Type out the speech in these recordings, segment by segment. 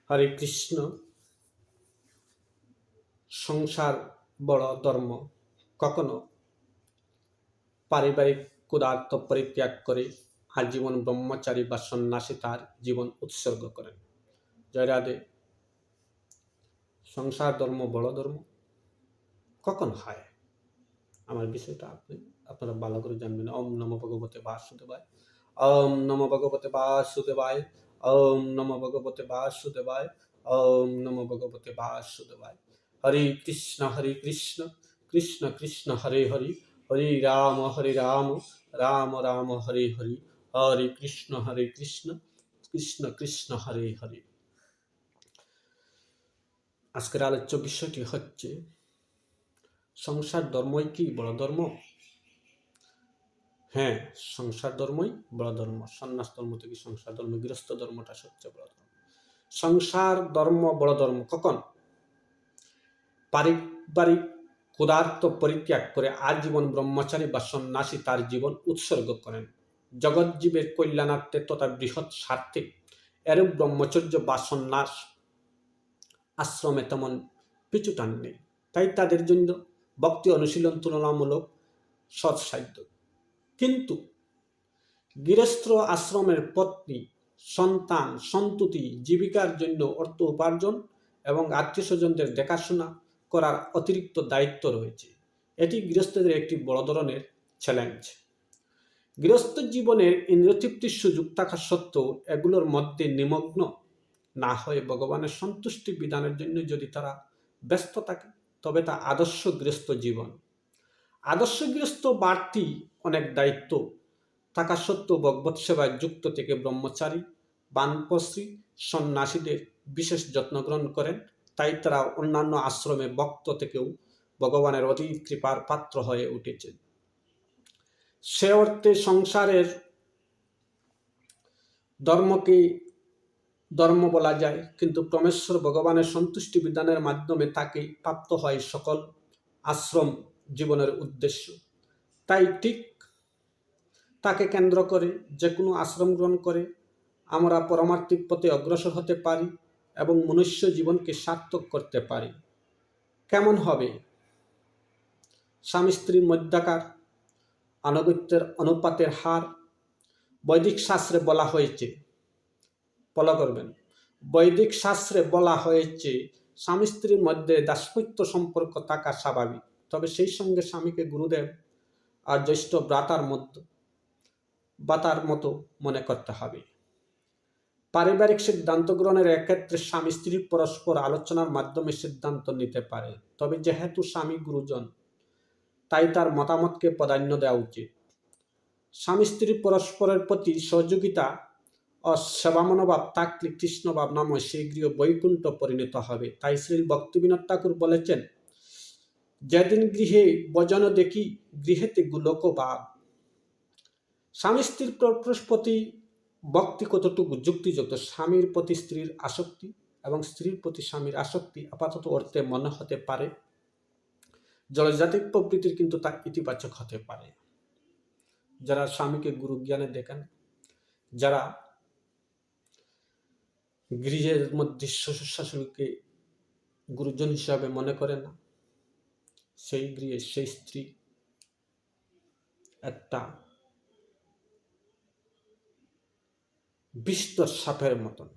হরে কৃষ্ণ। সংসার বড় ধর্ম। কখনো পারিবারিক ক্ষুধার্ত পরিত্যাগ করে আজীবন ব্রহ্মচারী বা সন্ন্যাসী তার জীবন উৎসর্গ করেন। জয় রাধে। সংসার ধর্ম বড় ধর্ম কখন হয়, আমার বিষয়টা আপনারা ভালো করে জানবেন। ওম নমো ভগবতে বাসুদেবায়, ওম নমো ভগবতে বাসুদেবায়, ওম নমো ভগবতে বাসুদেবায়, ওম নমো ভগবতে বাসুদেবায়। হরে কৃষ্ণ কৃষ্ণ কৃষ্ণ হরে হরে, হরে রাম রাম রাম হরে হরে, হরে কৃষ্ণ কৃষ্ণ কৃষ্ণ হরে হরে। আজকের আলোচ্য বিষয়টি হচ্ছে সংসার ধর্মই কি বড় ধর্ম? হ্যাঁ, সংসার ধর্মই বড় ধর্ম। সন্ন্যাস ধর্ম থেকে সংসার ধর্ম, গৃহস্থ ধর্মটা সবচেয়ে বড় ধর্ম। সংসার ধর্ম বড় ধর্ম কখন? পারিবারিক ক্ষুধার্ত পরিত্যাগ করে আজীবন ব্রহ্মচারী বা সন্ন্যাসী তার জীবন উৎসর্গ করেন জগৎ জীবের কল্যাণার্থে তথা বৃহৎ স্বার্থে। এরূপ ব্রহ্মচর্য বা সন্ন্যাস আশ্রমে তেমন পিছুটান নেই, তাই তাদের জন্য ভক্তি অনুশীলন তুলনামূলক সৎসাধ্য। কিন্তু গৃহস্থ আশ্রমের পত্নী, সন্তান, সন্ততি, জীবিকার জন্য অর্থ উপার্জন এবং আত্মীয় স্বজনদের দেখাশোনা করার অতিরিক্ত দায়িত্ব রয়েছে। এটি গৃহস্থদের একটি বড় ধরনের চ্যালেঞ্জ। গৃহস্থ জীবনের ইন্দ্রতৃপ্তির সুযোগ থাকা সত্ত্বেও এগুলোর মধ্যে নিমগ্ন না হয়ে ভগবানের সন্তুষ্টি বিধানের জন্য যদি তারা ব্যস্ত থাকে, তবে তা আদর্শ গৃহস্থ জীবন। আদর্শ গৃহস্থ বাড়তি অনেক দায়িত্ব থাকা সত্ত্বেও ভগবৎ সেবায় যুক্ত থেকে ব্রহ্মচারী, বানপ্রস্থী, সন্ন্যাসীদের বিশেষ যত্ন গ্রহণ করেন। তাই তারা অন্যান্য আশ্রমে ভক্ত থেকেও ভগবানের অতি কৃপার পাত্র হয়ে উঠেছে। সে অর্থে সংসারের ধর্মকে ধর্ম বলা যায়, কিন্তু পরমেশ্বর ভগবানের সন্তুষ্টি বিধানের মাধ্যমে তাকে প্রাপ্ত হয় সকল আশ্রম জীবনের উদ্দেশ্য। তাই ঠিক তাকে কেন্দ্র করে যে কোনো আশ্রম গ্রহণ করে আমরা পরমার্থিক পথে অগ্রসর হতে পারি এবং মনুষ্য জীবনকে সার্থক করতে পারি। কেমন হবে? স্বামী স্ত্রীর মধ্যকার আনুগত্যের অনুপাতের হার বৈদিক শাস্ত্রে বলা হয়েছে। ফলো করবেন। বৈদিক শাস্ত্রে বলা হয়েছে স্বামী স্ত্রীর মধ্যে দাসপত্য সম্পর্ক থাকা স্বাভাবিক, তবে সেই সঙ্গে স্বামীকে গুরুদেব আর জ্যেষ্ঠ ভ্রাতার মতো মনে করতে হবে। পারিবারিক সিদ্ধান্ত গ্রহণের এক্ষেত্রে স্বামী স্ত্রী পরস্পর আলোচনার মাধ্যমে সিদ্ধান্ত নিতে পারে, তবে যেহেতু স্বামী গুরুজন, তাই তার মতামতকে প্রাধান্য দেওয়া উচিত। স্বামী স্ত্রী পরস্পরের প্রতি সহযোগিতা ও সেবা মনোভাব থাকলে কৃষ্ণভাব নামে সেই গৃহ বৈকুণ্ঠ পরিণত হবে। তাই শ্রী ভক্তিবিনোদ ঠাকুর বলেছেন, যেদিন গৃহে ভজন দেখি গৃহেতে গোলক ভাব। স্বামী স্ত্রীর প্রতি ভক্তি কতটুকু যুক্তিযুক্ত? স্বামীর প্রতি স্ত্রীর আসক্তি এবং স্ত্রীর প্রতি স্বামীর আসক্তি আপাতত অর্থে মনে হতে পারে জলজাতিক প্রবৃত্তির, কিন্তু তা ইতিবাচক হতে পারে। যারা স্বামীকে গুরু জ্ঞানে দেখেন, যারা গৃহের মধ্যে শ্বশুর শাশুড়িকে গুরুজন হিসাবে মনে করে না, সেই গৃহে সেই স্ত্রী একটা বিষ্ট সাপের মতন।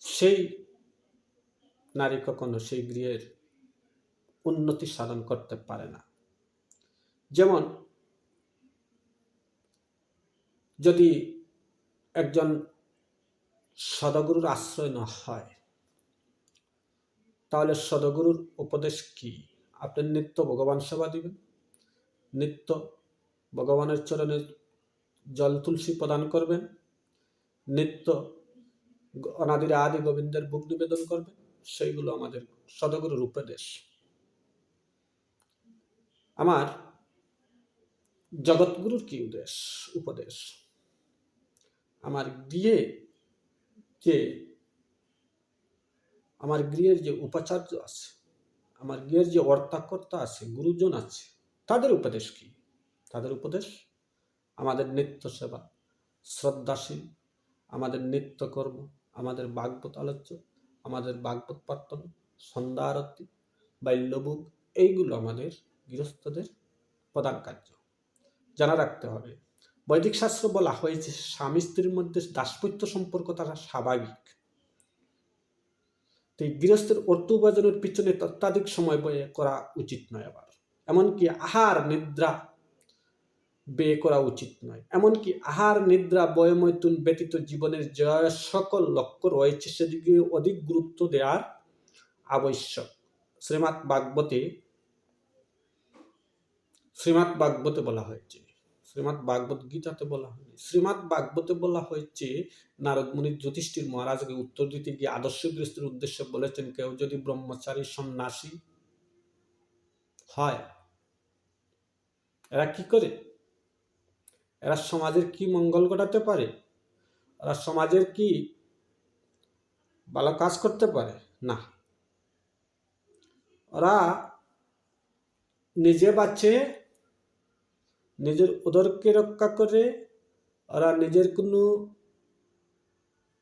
সেই নারী কখনো সেই গৃহের উন্নতি সাধন করতে পারে না। যেমন যদি একজন সদগুরুর আশ্রয় না হয়, তাহলে সদগুরুর উপদেশ কি? আপনি নিত্য ভগবান সেবা দিবেন, নিত্য ভগবানের চরণে জল তুলসী প্রদান করবেন, নিত্য অনাদির আদি গোবিন্দের ভোগ নিবেদন করবেন। সেইগুলো আমাদের সদগুরুর উপদেশ। আমার জগৎগুরুর কি উপদেশ? আমার গৃহের যে উপাচার্য আছে, আমার গৃহের যে অর্থাকর্তা আছে, গুরুজন আছে, তাদের উপদেশ কি? তাদের উপদেশ আমাদের নিত্য সেবা, শ্রদ্ধাশীল, আমাদের নিত্যকর্ম, আমাদের ভাগবত আলোচ্য, আমাদের ভাগবত প্রার্থনা, সন্ধ্যা আরতি, বাল্যভোগ, এইগুলো আমাদের গৃহস্থদের প্রধান কার্য, জানা রাখতে হবে। বৈদিক শাস্ত্র বলা হয়েছে স্বামী স্ত্রীর মধ্যে দাসপত্য সম্পর্ক তারা স্বাভাবিক। তো এই গৃহস্থের অর্থ উপার্জনের পিছনে অত্যাধিক সময় ব্যয় করা উচিত নয়। আবার এমনকি আহার নিদ্রা ব্যয় করা উচিত নয়। এমনকি আহার নিদ্রা বয়মৈথুন ব্যতীত জীবনের যে সকল লক্ষ্য রয়েছে সেদিকে অধিক গুরুত্ব দেওয়ার আবশ্যক। শ্রীমদ্ ভাগবতে বলা হয়েছে, শ্রীমদ্ ভাগবত গীতাতে বলা হয়েছে, শ্রীমদ্ ভাগবতে বলা হয়েছে নারদ মুনি যুধিষ্ঠির মহারাজকে উত্তর দিতে গিয়ে আদর্শ গৃহস্থের উদ্দেশ্যে বলেছেন, কেউ যদি ব্রহ্মচারী সন্ন্যাসী হয়, এরা কি করে? এরা সমাজের কি মঙ্গল ঘটাতে পারে? এরা সমাজের কি ভালো কাজ করতে পারে? না। ওরা নিজে বাঁচে, নিজের উদরকে রক্ষা করে, ওরা নিজের কোনো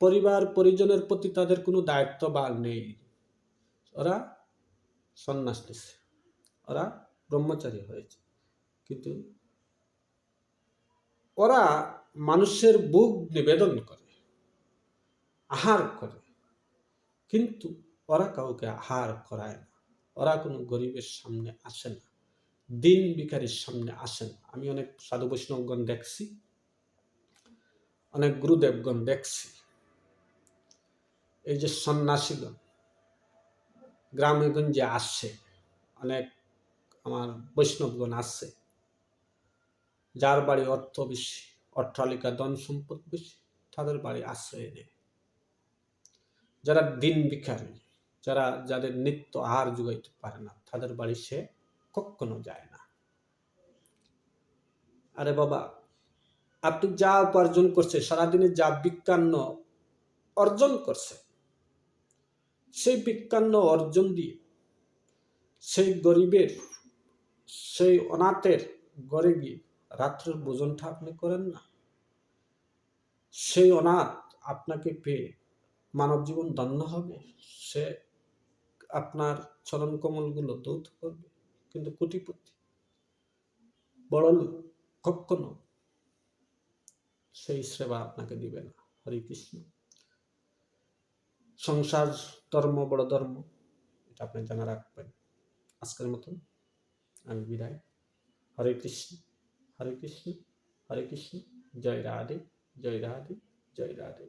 পরিবার পরিজনের প্রতি তাদের কোনো দায়িত্ব বা নেই। ওরা সন্ন্যাস নিচ্ছে, ওরা ব্রহ্মচারী হয়েছে, কিন্তু ওরা মানুষের বুক নিবেদন করে, আহার করে, কিন্তু ওরা কাউকে আহার করায় না। ওরা কোনো গরিবের সামনে আসে না, দিন ভিখারির সামনে আসে না। আমি অনেক সাধু বৈষ্ণবগণ দেখছি, অনেক গুরুদেবগণ দেখছি, এই যে সন্ন্যাসীগণ গ্রামে গঞ্জে আসছে, অনেক আমার বৈষ্ণবগণ আসছে, যার বাড়ি অর্থ বেশি, অট্টালিকা ধন সম্পদ বেশি, তাদের বাড়ি আশ্রয় নেয়। যারা দিন ভিখারি, যাদের নিত্য আহার যোগাইতে পারে না, তাদের বাড়ি সে কখনো যায় না। আরে বাবা, আপনি যা উপার্জন করছে, সারাদিনে যা বিজ্ঞান্য অর্জন করছে, সেই বিজ্ঞান্য অর্জন দিয়ে সেই গরিবের, সেই অনাথের ঘরে গিয়ে রাত্রের ভোজনটা আপনি করেন না। সেই অনাথ আপনাকে পেয়ে মানব জীবন ধন্য হবে, সে আপনার চরণ কমলগুলো দৌত করবে। কিন্তু কোটিপতি বড় লোক কখনো সেই সেবা আপনাকে দিবে না। হরে কৃষ্ণ। সংসার ধর্ম বড় ধর্ম, এটা আপনি জানা রাখবেন। আজকের মতন আমি বিদায়। হরে কৃষ্ণ, হরে কৃষ্ণ, হরে কৃষ্ণ। জয় রাধে, জয় রাধে, জয় রাধে।